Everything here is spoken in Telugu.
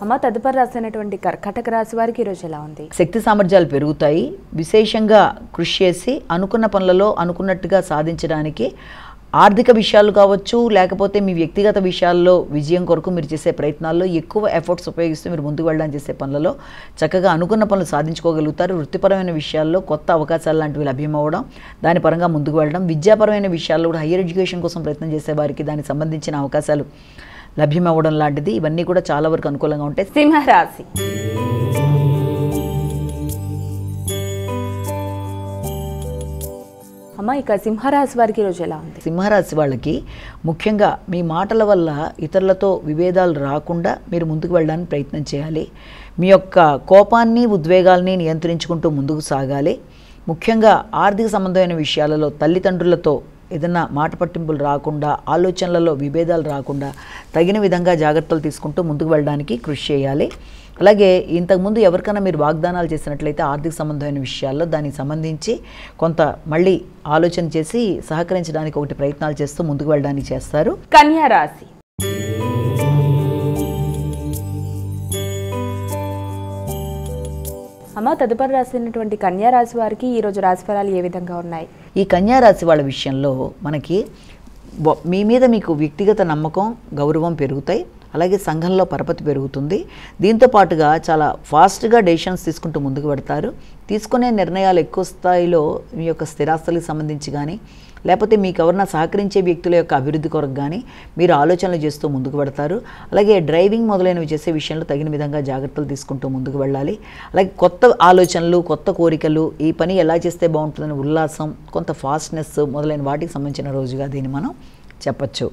అమ్మ తదుపరి రాసినటువంటి కర్కాటక రాశి వారికి ఈరోజు ఎలా ఉంది? శక్తి సామర్థ్యాలు పెరుగుతాయి. విశేషంగా కృషి చేసి అనుకున్న పనులలో అనుకున్నట్టుగా సాధించడానికి ఆర్థిక విషయాలు కావచ్చు, లేకపోతే మీ వ్యక్తిగత విషయాల్లో విజయం కొరకు మీరు చేసే ప్రయత్నాల్లో ఎక్కువ ఎఫర్ట్స్ ఉపయోగిస్తూ మీరు ముందుకు వెళ్ళడానికి చేసే పనులలో చక్కగా అనుకున్న పనులు సాధించుకోగలుగుతారు. వృత్తిపరమైన విషయాల్లో కొత్త అవకాశాలు లాంటివి లభ్యమవ్వడం, దాని పరంగా ముందుకు వెళ్ళడం, విద్యాపరమైన విషయాల్లో కూడా హయ్యర్ ఎడ్యుకేషన్ కోసం ప్రయత్నం చేసే వారికి దానికి సంబంధించిన అవకాశాలు లభ్యమవ్వడం లాంటిది ఇవన్నీ కూడా చాలా వరకు అనుకూలంగా ఉంటాయి. సింహరాశి. అమ్మ ఇక సింహరాశి వారికి ఈరోజు ఎలా ఉంది? సింహరాశి వాళ్ళకి ముఖ్యంగా మీ మాటల వల్ల ఇతరులతో విభేదాలు రాకుండా మీరు ముందుకు వెళ్ళడానికి ప్రయత్నం చేయాలి. మీ యొక్క కోపాన్ని ఉద్వేగాల్ని నియంత్రించుకుంటూ ముందుకు సాగాలి. ముఖ్యంగా ఆర్థిక సంబంధమైన విషయాలలో తల్లిదండ్రులతో ఏదన్నా మాట పట్టింపులు రాకుండా, ఆలోచనలలో విభేదాలు రాకుండా తగిన విధంగా జాగ్రత్తలు తీసుకుంటూ ముందుకు వెళ్ళడానికి కృషి చేయాలి. అలాగే ఇంతకుముందు ఎవరికైనా మీరు వాగ్దానాలు చేసినట్లయితే ఆర్థిక సంబంధమైన విషయాల్లో దానికి సంబంధించి కొంత మళ్ళీ ఆలోచన చేసి సహకరించడానికి ఒకటి ప్రయత్నాలు చేస్తూ ముందుకు వెళ్ళడానికి చేస్తారు. కన్యా రాశి. అమ్మ తదుపరి రాసినటువంటి కన్యా రాశి వారికి ఈరోజు రాశిఫలాలు ఏ విధంగా ఉన్నాయి? ఈ కన్యా రాశి వాళ్ళ విషయంలో మనకి మీ మీద మీకు వ్యక్తిగత నమ్మకం, గౌరవం పెరుగుతాయి. అలాగే సంఘంలో పరపతి పెరుగుతుంది. దీంతో పాటుగా చాలా ఫాస్ట్గా డెసిషన్స్ తీసుకుంటూ ముందుకు పెడతారు. తీసుకునే నిర్ణయాలు ఎక్కువ స్థాయిలో మీ యొక్క స్థిరాస్తులకు సంబంధించి కానీ, లేకపోతే మీకు ఎవరైనా సహకరించే వ్యక్తుల యొక్క అభివృద్ధి కొరకు కానీ మీరు ఆలోచనలు చేస్తూ ముందుకు పెడతారు. అలాగే డ్రైవింగ్ మొదలైనవి చేసే విషయంలో తగిన విధంగా జాగ్రత్తలు తీసుకుంటూ ముందుకు వెళ్ళాలి. అలాగే కొత్త ఆలోచనలు, కొత్త కోరికలు, ఈ పని ఎలా చేస్తే బాగుంటుందని ఉల్లాసం, కొంత ఫాస్ట్నెస్ మొదలైన వాటికి సంబంధించిన రోజుగా దీన్ని మనం చెప్పచ్చు.